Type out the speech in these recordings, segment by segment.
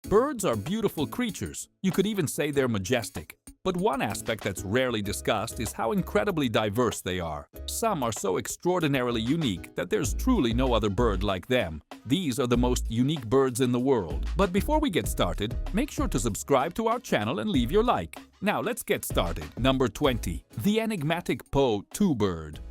Birds are beautiful creatures. You could even say they're majestic. But one aspect that's rarely discussed is how incredibly diverse they are. Some are so extraordinarily unique that there's truly no other bird like them. These are the most unique birds in the world. But before we get started, make sure to subscribe to our channel and leave your like. Now let's get started. Number 20. The enigmatic potoo bird.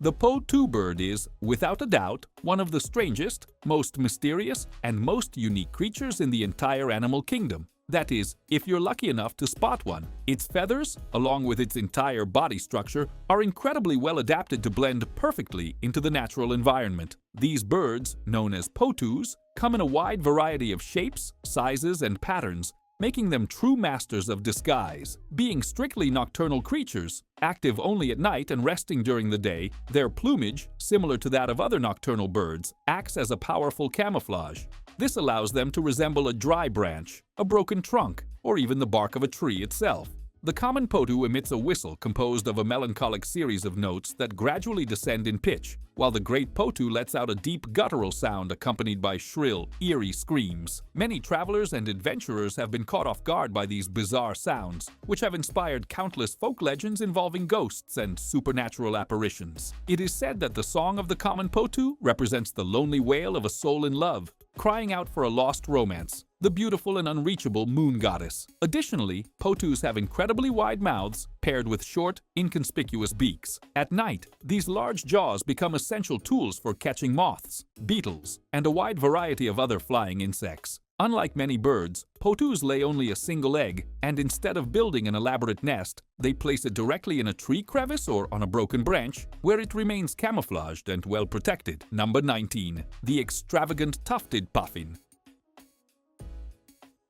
The potoo bird is, without a doubt, one of the strangest, most mysterious, and most unique creatures in the entire animal kingdom. That is, if you're lucky enough to spot one. Its feathers, along with its entire body structure, are incredibly well adapted to blend perfectly into the natural environment. These birds, known as potoos, come in a wide variety of shapes, sizes, and patterns, making them true masters of disguise. Being strictly nocturnal creatures, active only at night and resting during the day, their plumage, similar to that of other nocturnal birds, acts as a powerful camouflage. This allows them to resemble a dry branch, a broken trunk, or even the bark of a tree itself. The common potoo emits a whistle composed of a melancholic series of notes that gradually descend in pitch, while the great potoo lets out a deep guttural sound accompanied by shrill, eerie screams. Many travelers and adventurers have been caught off guard by these bizarre sounds, which have inspired countless folk legends involving ghosts and supernatural apparitions. It is said that the song of the common potoo represents the lonely wail of a soul in love, crying out for a lost romance, the beautiful and unreachable moon goddess. Additionally, potoos have incredibly wide mouths paired with short, inconspicuous beaks. At night, these large jaws become essential tools for catching moths, beetles, and a wide variety of other flying insects. Unlike many birds, potoos lay only a single egg, and instead of building an elaborate nest, they place it directly in a tree crevice or on a broken branch, where it remains camouflaged and well protected. Number 19. The extravagant tufted puffin.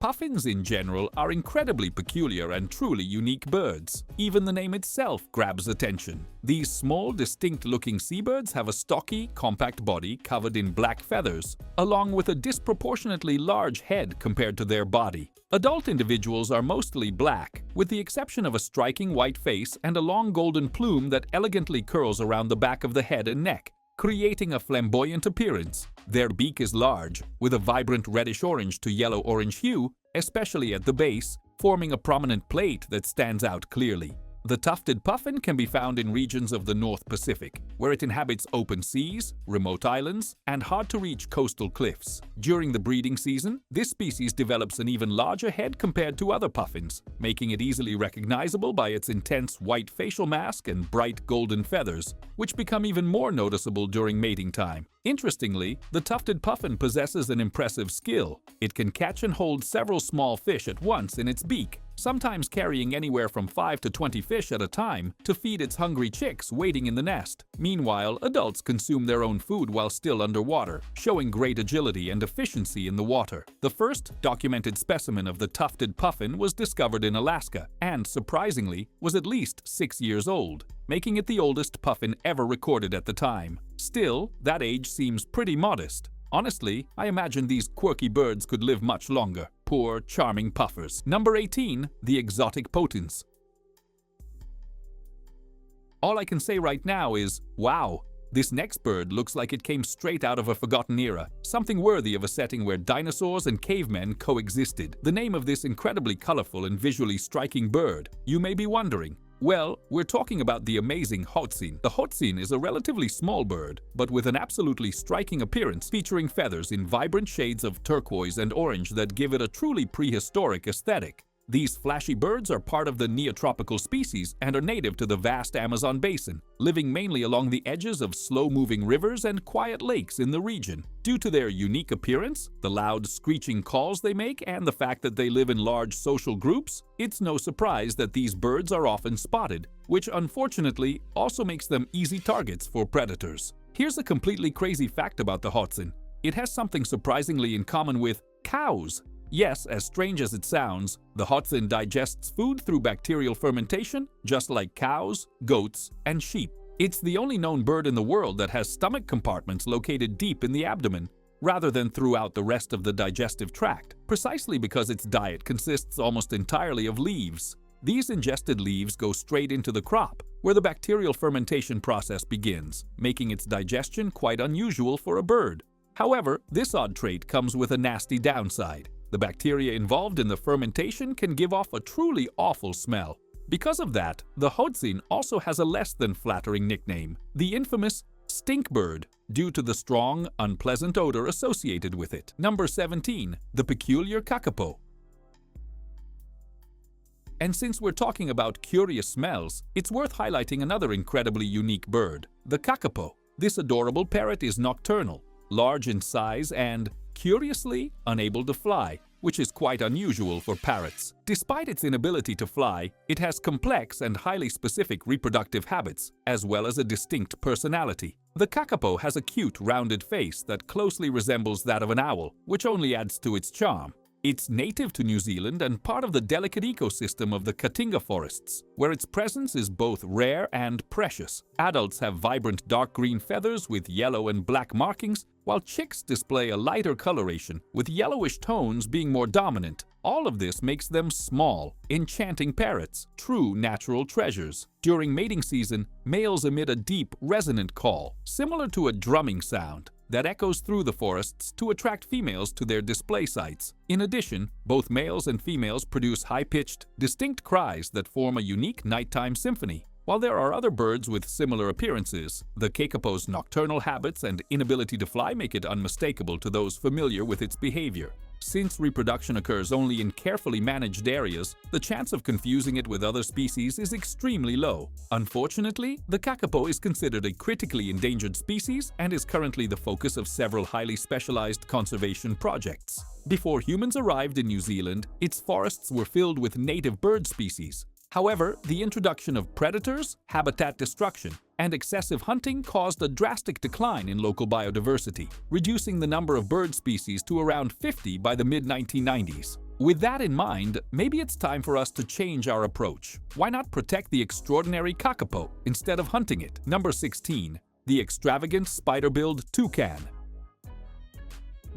Puffins in general are incredibly peculiar and truly unique birds. Even the name itself grabs attention. These small, distinct-looking seabirds have a stocky, compact body covered in black feathers, along with a disproportionately large head compared to their body. Adult individuals are mostly black, with the exception of a striking white face and a long golden plume that elegantly curls around the back of the head and neck, creating a flamboyant appearance. Their beak is large, with a vibrant reddish-orange to yellow-orange hue, especially at the base, forming a prominent plate that stands out clearly. The tufted puffin can be found in regions of the North Pacific, where it inhabits open seas, remote islands, and hard-to-reach coastal cliffs. During the breeding season, this species develops an even larger head compared to other puffins, making it easily recognizable by its intense white facial mask and bright golden feathers, which become even more noticeable during mating time. Interestingly, the tufted puffin possesses an impressive skill. It can catch and hold several small fish at once in its beak, sometimes carrying anywhere from 5 to 20 fish at a time to feed its hungry chicks waiting in the nest. Meanwhile, adults consume their own food while still underwater, showing great agility and efficiency in the water. The first documented specimen of the tufted puffin was discovered in Alaska and, surprisingly, was at least 6 years old, making it the oldest puffin ever recorded at the time. Still, that age seems pretty modest. Honestly, I imagine these quirky birds could live much longer. Poor, charming puffers. Number 18. The exotic potens. All I can say right now is, wow! This next bird looks like it came straight out of a forgotten era, something worthy of a setting where dinosaurs and cavemen coexisted. The name of this incredibly colorful and visually striking bird, you may be wondering. Well, we're talking about the amazing hoatzin. The hoatzin is a relatively small bird, but with an absolutely striking appearance, featuring feathers in vibrant shades of turquoise and orange that give it a truly prehistoric aesthetic. These flashy birds are part of the neotropical species and are native to the vast Amazon basin, living mainly along the edges of slow-moving rivers and quiet lakes in the region. Due to their unique appearance, the loud screeching calls they make, and the fact that they live in large social groups, it's no surprise that these birds are often spotted, which unfortunately also makes them easy targets for predators. Here's a completely crazy fact about the hoatzin. It has something surprisingly in common with cows. Yes, as strange as it sounds, the hoatzin digests food through bacterial fermentation, just like cows, goats, and sheep. It's the only known bird in the world that has stomach compartments located deep in the abdomen, rather than throughout the rest of the digestive tract, precisely because its diet consists almost entirely of leaves. These ingested leaves go straight into the crop, where the bacterial fermentation process begins, making its digestion quite unusual for a bird. However, this odd trait comes with a nasty downside. The bacteria involved in the fermentation can give off a truly awful smell. Because of that, the hoatzin also has a less than flattering nickname, the infamous stink bird, due to the strong, unpleasant odor associated with it. Number 17. The peculiar kakapo. And since we're talking about curious smells, it's worth highlighting another incredibly unique bird, the kakapo. This adorable parrot is nocturnal, large in size and, curiously, unable to fly, which is quite unusual for parrots. Despite its inability to fly, it has complex and highly specific reproductive habits, as well as a distinct personality. The kakapo has a cute, rounded face that closely resembles that of an owl, which only adds to its charm. It's native to New Zealand and part of the delicate ecosystem of the Caatinga forests, where its presence is both rare and precious. Adults have vibrant dark green feathers with yellow and black markings, while chicks display a lighter coloration, with yellowish tones being more dominant. All of this makes them small, enchanting parrots, true natural treasures. During mating season, males emit a deep, resonant call, similar to a drumming sound, that echoes through the forests to attract females to their display sites. In addition, both males and females produce high-pitched, distinct cries that form a unique nighttime symphony. While there are other birds with similar appearances, the kakapo's nocturnal habits and inability to fly make it unmistakable to those familiar with its behavior. Since reproduction occurs only in carefully managed areas, the chance of confusing it with other species is extremely low. Unfortunately, the kakapo is considered a critically endangered species and is currently the focus of several highly specialized conservation projects. Before humans arrived in New Zealand, its forests were filled with native bird species. However, the introduction of predators, habitat destruction, and excessive hunting caused a drastic decline in local biodiversity, reducing the number of bird species to around 50 by the mid-1990s. With that in mind, maybe it's time for us to change our approach. Why not protect the extraordinary kakapo instead of hunting it? Number 16. The extravagant spider-billed toucan.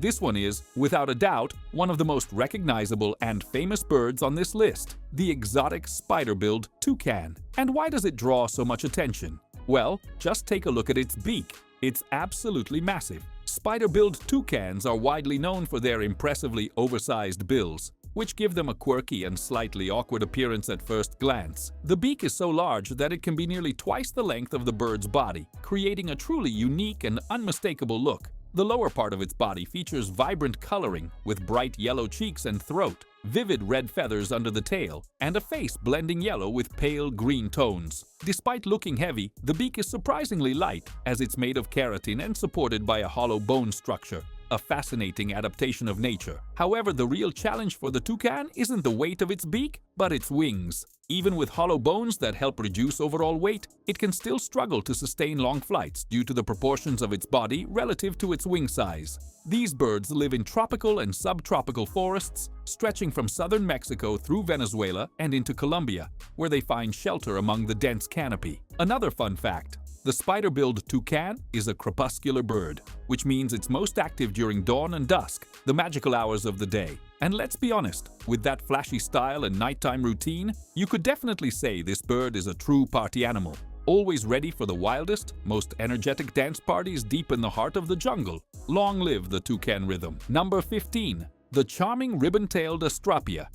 This one is, without a doubt, one of the most recognizable and famous birds on this list, the exotic spider-billed toucan. And why does it draw so much attention? Well, just take a look at its beak. It's absolutely massive. Spider-billed toucans are widely known for their impressively oversized bills, which give them a quirky and slightly awkward appearance at first glance. The beak is so large that it can be nearly twice the length of the bird's body, creating a truly unique and unmistakable look. The lower part of its body features vibrant coloring with bright yellow cheeks and throat, vivid red feathers under the tail, and a face blending yellow with pale green tones. Despite looking heavy, the beak is surprisingly light as it's made of keratin and supported by a hollow bone structure, a fascinating adaptation of nature. However, the real challenge for the toucan isn't the weight of its beak, but its wings. Even with hollow bones that help reduce overall weight, it can still struggle to sustain long flights due to the proportions of its body relative to its wing size. These birds live in tropical and subtropical forests, stretching from southern Mexico through Venezuela and into Colombia, where they find shelter among the dense canopy. Another fun fact: the spider-billed toucan is a crepuscular bird, which means it's most active during dawn and dusk, the magical hours of the day. And let's be honest, with that flashy style and nighttime routine, you could definitely say this bird is a true party animal, always ready for the wildest, most energetic dance parties deep in the heart of the jungle. Long live the toucan rhythm. Number 15. The charming ribbon-tailed astrapia.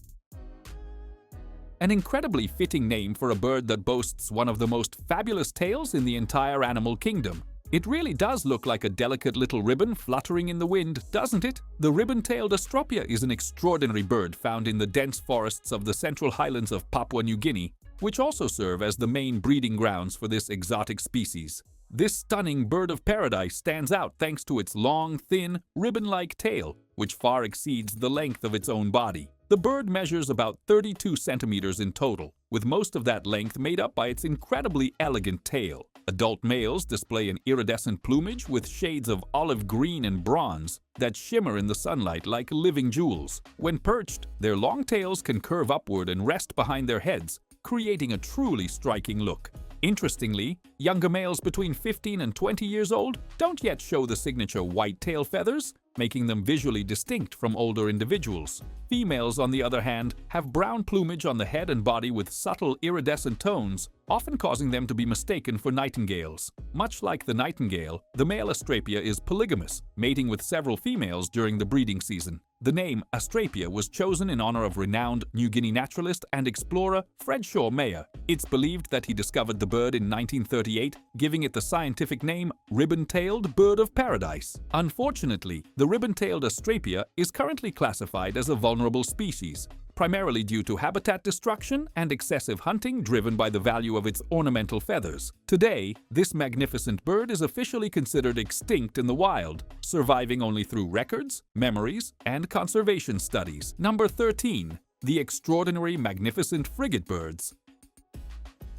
An incredibly fitting name for a bird that boasts one of the most fabulous tails in the entire animal kingdom. It really does look like a delicate little ribbon fluttering in the wind, doesn't it? The ribbon-tailed astrapia is an extraordinary bird found in the dense forests of the central highlands of Papua New Guinea, which also serve as the main breeding grounds for this exotic species. This stunning bird of paradise stands out thanks to its long, thin, ribbon-like tail, which far exceeds the length of its own body. The bird measures about 32 centimeters in total, with most of that length made up by its incredibly elegant tail. Adult males display an iridescent plumage with shades of olive green and bronze that shimmer in the sunlight like living jewels. When perched, their long tails can curve upward and rest behind their heads, creating a truly striking look. Interestingly, younger males between 15 and 20 years old don't yet show the signature white tail feathers, making them visually distinct from older individuals. Females, on the other hand, have brown plumage on the head and body with subtle iridescent tones, often causing them to be mistaken for nightingales. Much like the nightingale, the male astrapia is polygamous, mating with several females during the breeding season. The name astrapia was chosen in honor of renowned New Guinea naturalist and explorer Fred Shaw Mayer. It's believed that he discovered the bird in 1938, giving it the scientific name ribbon-tailed bird of paradise. Unfortunately, the ribbon-tailed astrapia is currently classified as a vulnerable species, primarily due to habitat destruction and excessive hunting driven by the value of its ornamental feathers. Today, this magnificent bird is officially considered extinct in the wild, surviving only through records, memories, and conservation studies. Number 13. The extraordinary magnificent frigatebirds.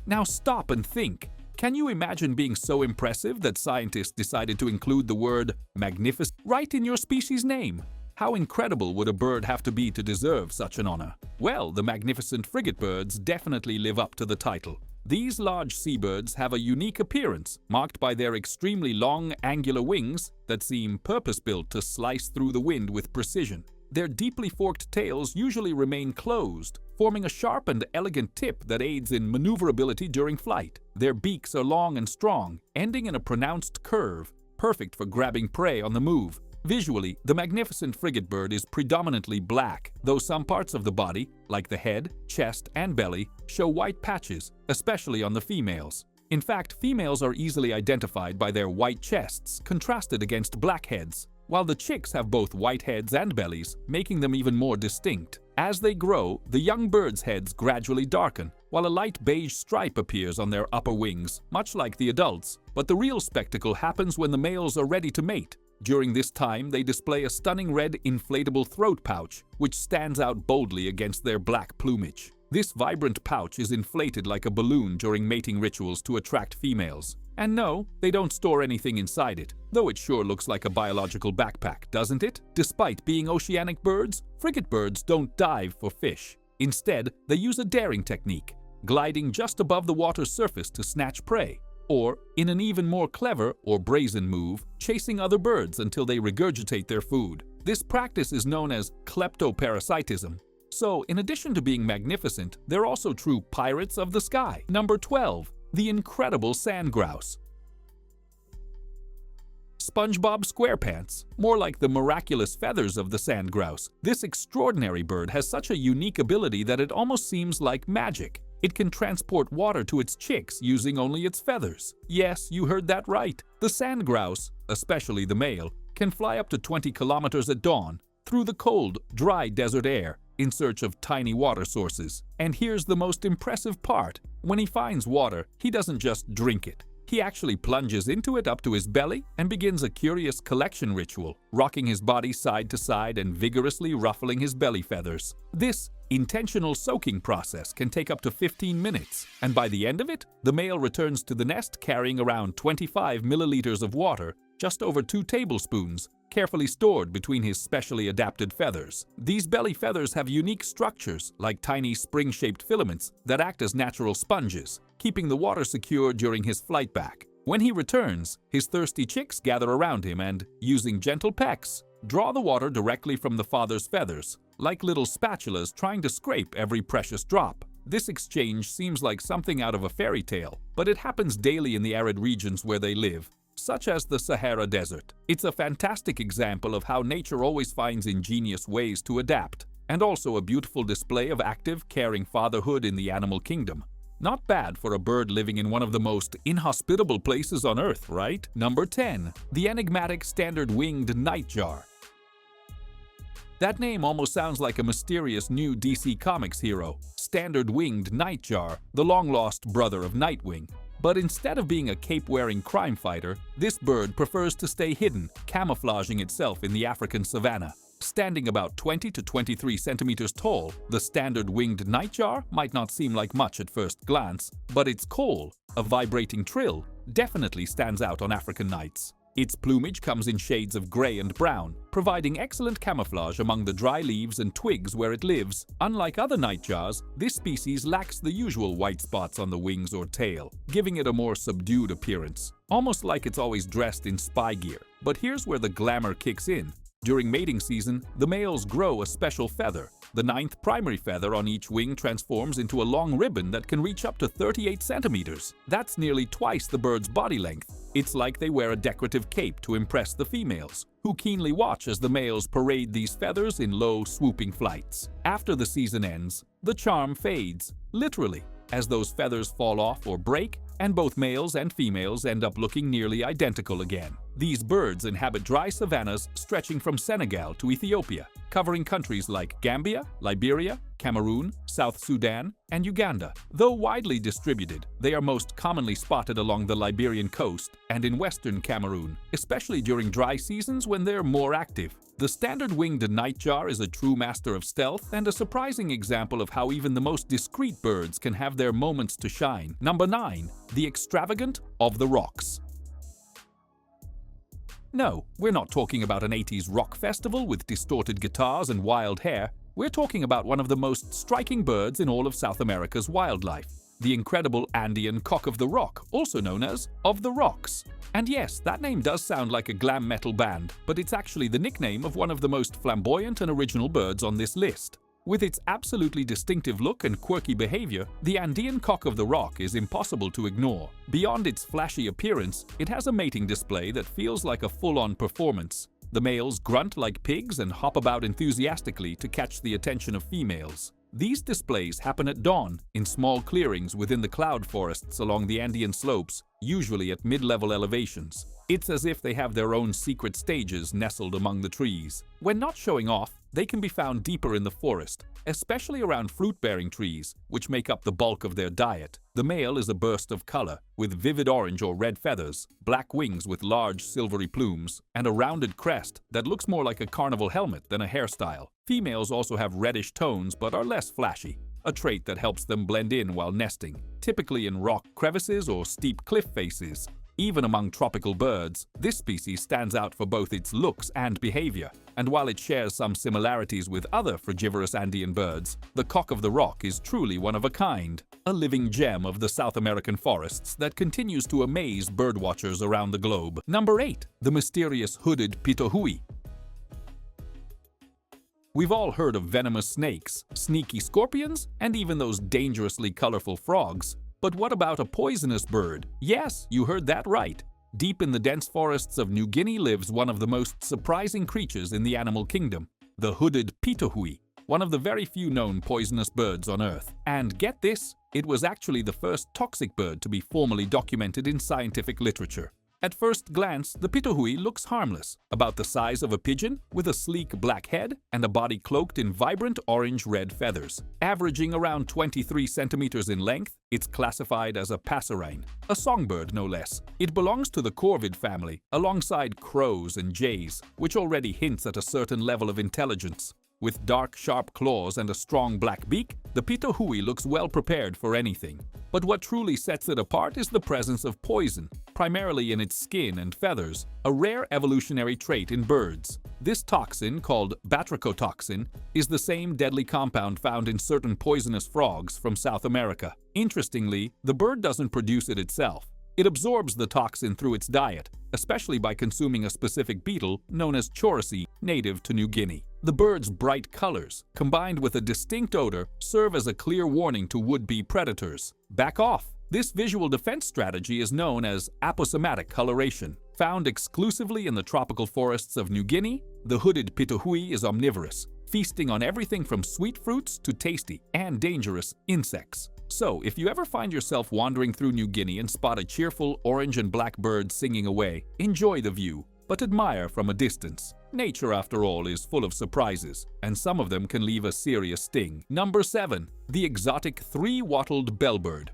Now stop and think. Can you imagine being so impressive that scientists decided to include the word magnificent right in your species name? How incredible would a bird have to be to deserve such an honor? Well, the magnificent frigatebirds definitely live up to the title. These large seabirds have a unique appearance, marked by their extremely long, angular wings that seem purpose-built to slice through the wind with precision. Their deeply forked tails usually remain closed, forming a sharp and elegant tip that aids in maneuverability during flight. Their beaks are long and strong, ending in a pronounced curve, perfect for grabbing prey on the move. Visually, the magnificent frigatebird is predominantly black, though some parts of the body, like the head, chest, and belly, show white patches, especially on the females. In fact, females are easily identified by their white chests, contrasted against black heads, while the chicks have both white heads and bellies, making them even more distinct. As they grow, the young birds' heads gradually darken, while a light beige stripe appears on their upper wings, much like the adults. But the real spectacle happens when the males are ready to mate. During this time, they display a stunning red inflatable throat pouch, which stands out boldly against their black plumage. This vibrant pouch is inflated like a balloon during mating rituals to attract females. And no, they don't store anything inside it, though it sure looks like a biological backpack, doesn't it? Despite being oceanic birds, frigatebirds don't dive for fish. Instead, they use a daring technique, gliding just above the water's surface to snatch prey, or, in an even more clever or brazen move, chasing other birds until they regurgitate their food. This practice is known as kleptoparasitism. So, in addition to being magnificent, they're also true pirates of the sky. Number 12. The incredible sandgrouse. SpongeBob SquarePants, more like the miraculous feathers of the sandgrouse. This extraordinary bird has such a unique ability that it almost seems like magic. It can transport water to its chicks using only its feathers. Yes, you heard that right. The sandgrouse, especially the male, can fly up to 20 kilometers at dawn through the cold, dry desert air in search of tiny water sources. And here's the most impressive part. When he finds water, he doesn't just drink it. He actually plunges into it up to his belly and begins a curious collection ritual, rocking his body side to side and vigorously ruffling his belly feathers. This intentional soaking process can take up to 15 minutes, and by the end of it, the male returns to the nest carrying around 25 milliliters of water, just over 2 tablespoons, carefully stored between his specially adapted feathers. These belly feathers have unique structures, like tiny spring-shaped filaments that act as natural sponges, keeping the water secure during his flight back. When he returns, his thirsty chicks gather around him and, using gentle pecks, draw the water directly from the father's feathers, like little spatulas trying to scrape every precious drop. This exchange seems like something out of a fairy tale, but it happens daily in the arid regions where they live, such as the Sahara Desert. It's a fantastic example of how nature always finds ingenious ways to adapt, and also a beautiful display of active, caring fatherhood in the animal kingdom. Not bad for a bird living in one of the most inhospitable places on Earth, right? Number 10. The enigmatic standard-winged nightjar. That name almost sounds like a mysterious new DC Comics hero, standard-winged nightjar, the long-lost brother of Nightwing. But instead of being a cape-wearing crime fighter, this bird prefers to stay hidden, camouflaging itself in the African savanna. Standing about 20 to 23 centimeters tall, the standard-winged nightjar might not seem like much at first glance, but its call, a vibrating trill, definitely stands out on African nights. Its plumage comes in shades of gray and brown, providing excellent camouflage among the dry leaves and twigs where it lives. Unlike other nightjars, this species lacks the usual white spots on the wings or tail, giving it a more subdued appearance, almost like it's always dressed in spy gear. But here's where the glamour kicks in. During mating season, the males grow a special feather. The ninth primary feather on each wing transforms into a long ribbon that can reach up to 38 centimeters. That's nearly twice the bird's body length. It's like they wear a decorative cape to impress the females, who keenly watch as the males parade these feathers in low, swooping flights. After the season ends, the charm fades, literally, as those feathers fall off or break, and both males and females end up looking nearly identical again. These birds inhabit dry savannas stretching from Senegal to Ethiopia, covering countries like Gambia, Liberia, Cameroon, South Sudan, and Uganda. Though widely distributed, they are most commonly spotted along the Liberian coast and in western Cameroon, especially during dry seasons when they're more active. The standard-winged nightjar is a true master of stealth and a surprising example of how even the most discreet birds can have their moments to shine. Number 9. The extravagant of the rocks. No, we're not talking about an 80s rock festival with distorted guitars and wild hair. We're talking about one of the most striking birds in all of South America's wildlife, the incredible Andean cock of the rock, also known as of the rocks. And yes, that name does sound like a glam metal band, but it's actually the nickname of one of the most flamboyant and original birds on this list. With its absolutely distinctive look and quirky behavior, the Andean cock of the rock is impossible to ignore. Beyond its flashy appearance, it has a mating display that feels like a full-on performance. The males grunt like pigs and hop about enthusiastically to catch the attention of females. These displays happen at dawn, in small clearings within the cloud forests along the Andean slopes, usually at mid-level elevations. It's as if they have their own secret stages nestled among the trees. When not showing off, they can be found deeper in the forest, especially around fruit-bearing trees, which make up the bulk of their diet. The male is a burst of color, with vivid orange or red feathers, black wings with large silvery plumes, and a rounded crest that looks more like a carnival helmet than a hairstyle. Females also have reddish tones but are less flashy, a trait that helps them blend in while nesting, typically in rock crevices or steep cliff faces. Even among tropical birds, this species stands out for both its looks and behavior, and while it shares some similarities with other frugivorous Andean birds, the cock of the rock is truly one of a kind, a living gem of the South American forests that continues to amaze birdwatchers around the globe. Number 8. The mysterious hooded pitohui. We've all heard of venomous snakes, sneaky scorpions, and even those dangerously colorful frogs. But what about a poisonous bird? Yes, you heard that right. Deep in the dense forests of New Guinea lives one of the most surprising creatures in the animal kingdom, the hooded pitohui, one of the very few known poisonous birds on Earth. And get this, it was actually the first toxic bird to be formally documented in scientific literature. At first glance, the pitohui looks harmless, about the size of a pigeon with a sleek black head and a body cloaked in vibrant orange-red feathers. Averaging around 23 centimeters in length, it's classified as a passerine, a songbird no less. It belongs to the corvid family, alongside crows and jays, which already hints at a certain level of intelligence. With dark, sharp claws and a strong black beak, the pitohui looks well prepared for anything. But what truly sets it apart is the presence of poison, primarily in its skin and feathers, a rare evolutionary trait in birds. This toxin, called batrachotoxin, is the same deadly compound found in certain poisonous frogs from South America. Interestingly, the bird doesn't produce it itself. It absorbs the toxin through its diet, especially by consuming a specific beetle known as Curiosities, native to New Guinea. The bird's bright colors, combined with a distinct odor, serve as a clear warning to would-be predators. Back off! This visual defense strategy is known as aposematic coloration. Found exclusively in the tropical forests of New Guinea, the hooded pitohui is omnivorous, feasting on everything from sweet fruits to tasty and dangerous insects. So, if you ever find yourself wandering through New Guinea and spot a cheerful orange and black bird singing away, enjoy the view, but admire from a distance. Nature, after all, is full of surprises, and some of them can leave a serious sting. Number 7. The exotic three-wattled bellbird.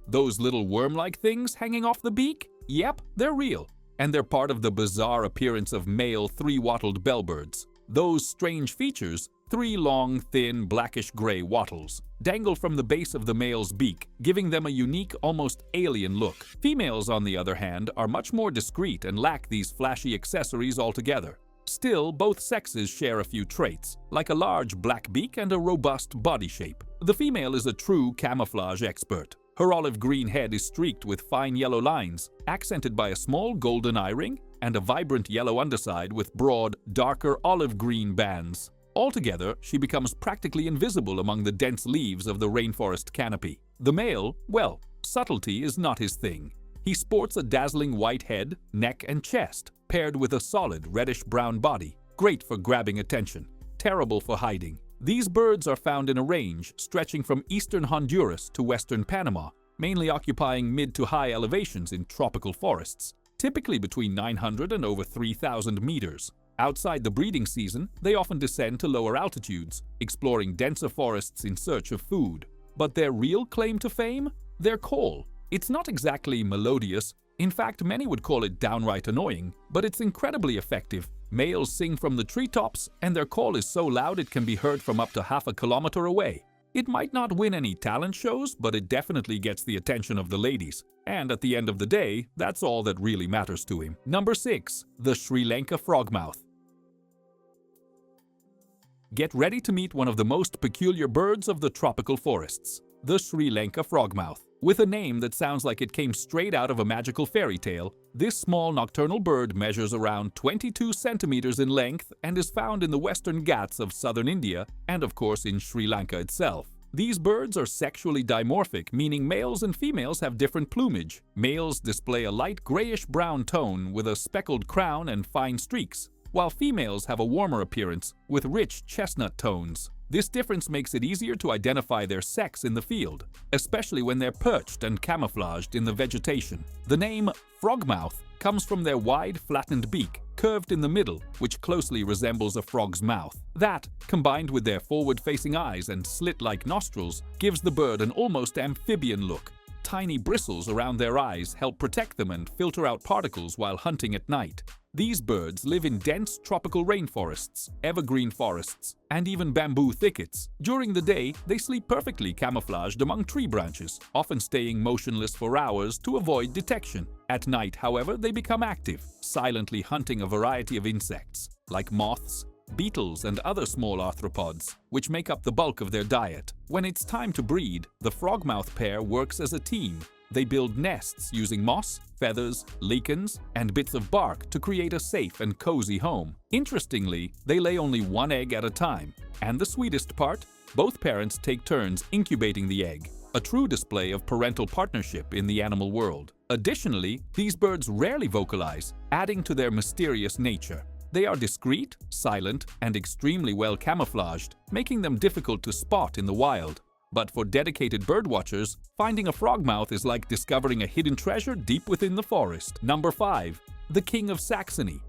Those little worm-like things hanging off the beak? Yep, they're real, and they're part of the bizarre appearance of male three-wattled bellbirds. Those strange features, 3 long, thin, blackish-gray wattles, dangle from the base of the male's beak, giving them a unique, almost alien look. Females, on the other hand, are much more discreet and lack these flashy accessories altogether. Still, both sexes share a few traits, like a large black beak and a robust body shape. The female is a true camouflage expert. Her olive-green head is streaked with fine yellow lines, accented by a small golden eye ring and a vibrant yellow underside with broad, darker olive green bands. Altogether, she becomes practically invisible among the dense leaves of the rainforest canopy. The male, well, subtlety is not his thing. He sports a dazzling white head, neck, and chest, paired with a solid reddish-brown body, great for grabbing attention, terrible for hiding. These birds are found in a range stretching from eastern Honduras to western Panama, mainly occupying mid to high elevations in tropical forests, typically between 900 and over 3,000 meters. Outside the breeding season, they often descend to lower altitudes, exploring denser forests in search of food. But their real claim to fame? Their call. It's not exactly melodious. In fact, many would call it downright annoying, but it's incredibly effective. Males sing from the treetops, and their call is so loud it can be heard from up to half a kilometer away. It might not win any talent shows, but it definitely gets the attention of the ladies. And at the end of the day, that's all that really matters to him. Number 6. The Sri Lanka frogmouth. Get ready to meet one of the most peculiar birds of the tropical forests, the Sri Lanka frogmouth. With a name that sounds like it came straight out of a magical fairy tale, this small nocturnal bird measures around 22 centimeters in length and is found in the western Ghats of southern India and, of course, in Sri Lanka itself. These birds are sexually dimorphic, meaning males and females have different plumage. Males display a light grayish-brown tone with a speckled crown and fine streaks, while females have a warmer appearance with rich chestnut tones. This difference makes it easier to identify their sex in the field, especially when they're perched and camouflaged in the vegetation. The name frogmouth comes from their wide, flattened beak, curved in the middle, which closely resembles a frog's mouth. That, combined with their forward-facing eyes and slit-like nostrils, gives the bird an almost amphibian look. Tiny bristles around their eyes help protect them and filter out particles while hunting at night. These birds live in dense tropical rainforests, evergreen forests, and even bamboo thickets. During the day, they sleep perfectly camouflaged among tree branches, often staying motionless for hours to avoid detection. At night, however, they become active, silently hunting a variety of insects, like moths, beetles, and other small arthropods, which make up the bulk of their diet. When it's time to breed, the frogmouth pair works as a team. They build nests using moss, feathers, lichens, and bits of bark to create a safe and cozy home. Interestingly, they lay only one egg at a time. And the sweetest part? Both parents take turns incubating the egg, a true display of parental partnership in the animal world. Additionally, these birds rarely vocalize, adding to their mysterious nature. They are discreet, silent, and extremely well camouflaged, making them difficult to spot in the wild. But for dedicated birdwatchers, finding a frogmouth is like discovering a hidden treasure deep within the forest. Number 5. The King of Saxony.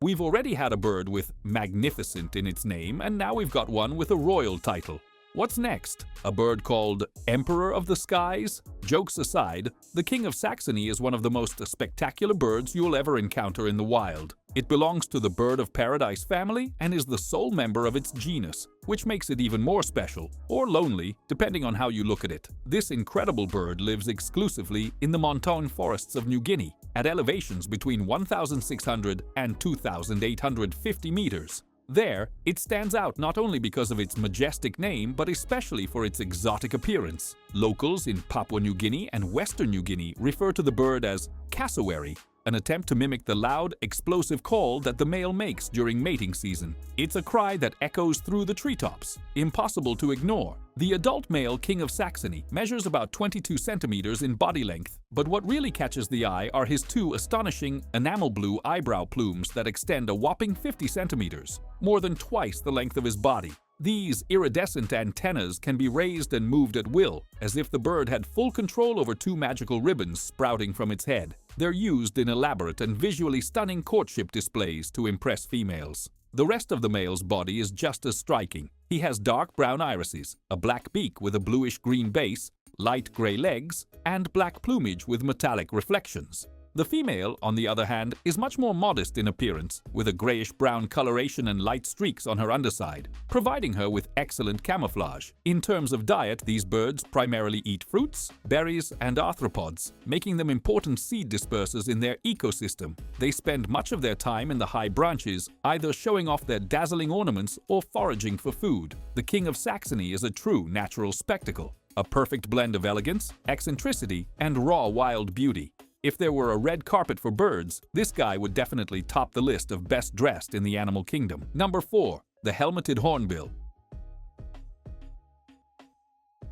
We've already had a bird with magnificent in its name, and now we've got one with a royal title. What's next? A bird called Emperor of the Skies? Jokes aside, the King of Saxony is one of the most spectacular birds you'll ever encounter in the wild. It belongs to the bird of paradise family and is the sole member of its genus, which makes it even more special, or lonely, depending on how you look at it. This incredible bird lives exclusively in the montane forests of New Guinea, at elevations between 1,600 and 2,850 meters. There, it stands out not only because of its majestic name, but especially for its exotic appearance. Locals in Papua New Guinea and Western New Guinea refer to the bird as cassowary, an attempt to mimic the loud, explosive call that the male makes during mating season. It's a cry that echoes through the treetops, impossible to ignore. The adult male King of Saxony measures about 22 centimeters in body length, but what really catches the eye are his two astonishing enamel blue eyebrow plumes that extend a whopping 50 centimeters, more than twice the length of his body. These iridescent antennas can be raised and moved at will, as if the bird had full control over two magical ribbons sprouting from its head. They're used in elaborate and visually stunning courtship displays to impress females. The rest of the male's body is just as striking. He has dark brown irises, a black beak with a bluish-green base, light gray legs, and black plumage with metallic reflections. The female, on the other hand, is much more modest in appearance, with a grayish-brown coloration and light streaks on her underside, providing her with excellent camouflage. In terms of diet, these birds primarily eat fruits, berries, and arthropods, making them important seed dispersers in their ecosystem. They spend much of their time in the high branches, either showing off their dazzling ornaments or foraging for food. The King of Saxony is a true natural spectacle, a perfect blend of elegance, eccentricity, and raw wild beauty. If there were a red carpet for birds, this guy would definitely top the list of best dressed in the animal kingdom. Number 4. The helmeted hornbill.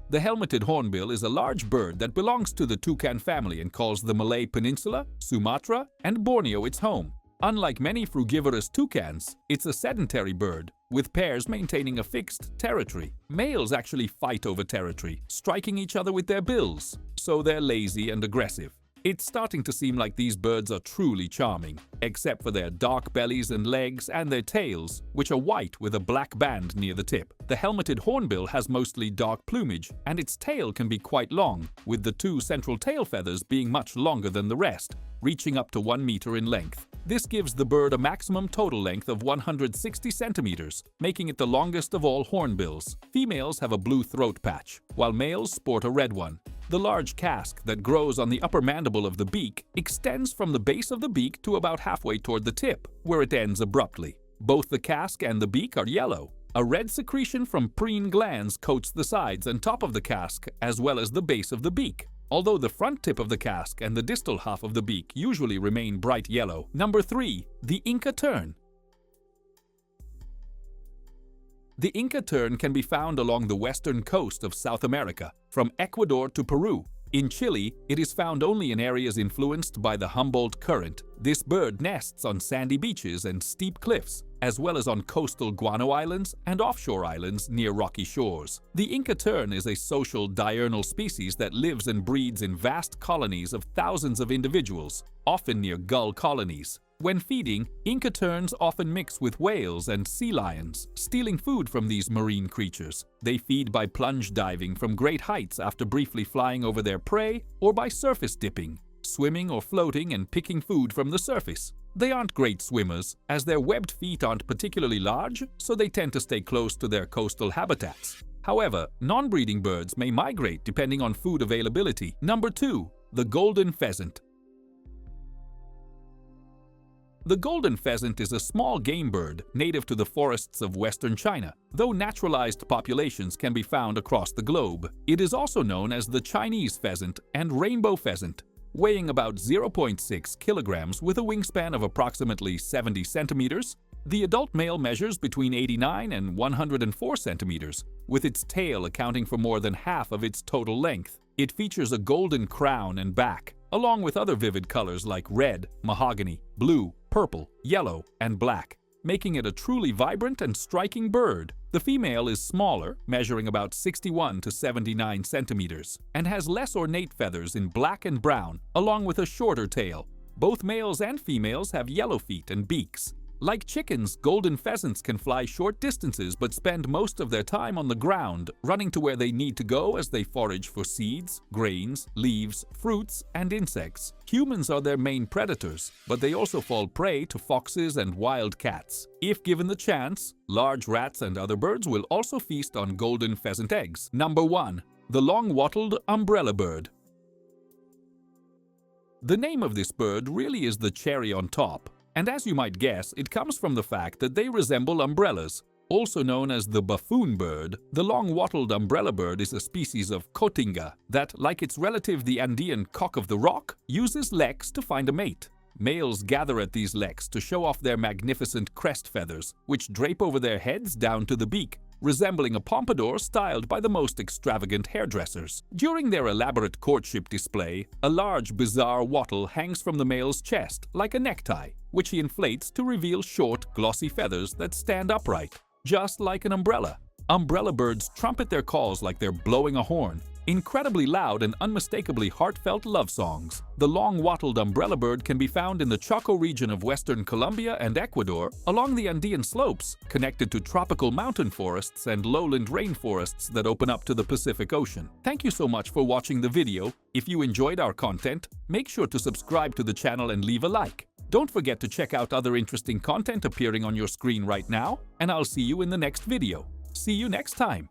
The helmeted hornbill is a large bird that belongs to the toucan family and calls the Malay Peninsula, Sumatra, and Borneo its home. Unlike many frugivorous toucans, it's a sedentary bird, with pairs maintaining a fixed territory. Males actually fight over territory, striking each other with their bills, so they're lazy and aggressive. It's starting to seem like these birds are truly charming, except for their dark bellies and legs and their tails, which are white with a black band near the tip. The helmeted hornbill has mostly dark plumage, and its tail can be quite long, with the 2 central tail feathers being much longer than the rest, reaching up to 1 meter in length. This gives the bird a maximum total length of 160 centimeters, making it the longest of all hornbills. Females have a blue throat patch, while males sport a red one. The large casque that grows on the upper mandible of the beak extends from the base of the beak to about halfway toward the tip, where it ends abruptly. Both the casque and the beak are yellow. A red secretion from preen glands coats the sides and top of the casque as well as the base of the beak, although the front tip of the casque and the distal half of the beak usually remain bright yellow. Number 3. The Inca tern. The Inca tern can be found along the western coast of South America, from Ecuador to Peru. In Chile, it is found only in areas influenced by the Humboldt Current. This bird nests on sandy beaches and steep cliffs, as well as on coastal guano islands and offshore islands near rocky shores. The Inca tern is a social diurnal species that lives and breeds in vast colonies of thousands of individuals, often near gull colonies. When feeding, Inca terns often mix with whales and sea lions, stealing food from these marine creatures. They feed by plunge diving from great heights after briefly flying over their prey, or by surface dipping, swimming or floating and picking food from the surface. They aren't great swimmers, as their webbed feet aren't particularly large, so they tend to stay close to their coastal habitats. However, non-breeding birds may migrate depending on food availability. Number 2. The golden pheasant. The golden pheasant is a small game bird native to the forests of western China, though naturalized populations can be found across the globe. It is also known as the Chinese pheasant and rainbow pheasant. Weighing about 0.6 kilograms with a wingspan of approximately 70 centimeters, the adult male measures between 89 and 104 centimeters, with its tail accounting for more than half of its total length. It features a golden crown and back, along with other vivid colors like red, mahogany, blue, purple, yellow, and black, making it a truly vibrant and striking bird. The female is smaller, measuring about 61 to 79 centimeters, and has less ornate feathers in black and brown, along with a shorter tail. Both males and females have yellow feet and beaks. Like chickens, golden pheasants can fly short distances but spend most of their time on the ground, running to where they need to go as they forage for seeds, grains, leaves, fruits, and insects. Humans are their main predators, but they also fall prey to foxes and wild cats. If given the chance, large rats and other birds will also feast on golden pheasant eggs. Number 1. The long-wattled umbrella bird. The name of this bird really is the cherry on top. And as you might guess, it comes from the fact that they resemble umbrellas. Also known as the buffoon bird, the long-wattled umbrella bird is a species of cotinga that, like its relative the Andean cock of the rock, uses leks to find a mate. Males gather at these leks to show off their magnificent crest feathers, which drape over their heads down to the beak, resembling a pompadour styled by the most extravagant hairdressers. During their elaborate courtship display, a large, bizarre wattle hangs from the male's chest like a necktie, which he inflates to reveal short, glossy feathers that stand upright, just like an umbrella. Umbrella birds trumpet their calls like they're blowing a horn, incredibly loud and unmistakably heartfelt love songs. The long-wattled umbrella bird can be found in the Chaco region of western Colombia and Ecuador, along the Andean slopes, connected to tropical mountain forests and lowland rainforests that open up to the Pacific Ocean. Thank you so much for watching the video. If you enjoyed our content, make sure to subscribe to the channel and leave a like. Don't forget to check out other interesting content appearing on your screen right now, and I'll see you in the next video. See you next time!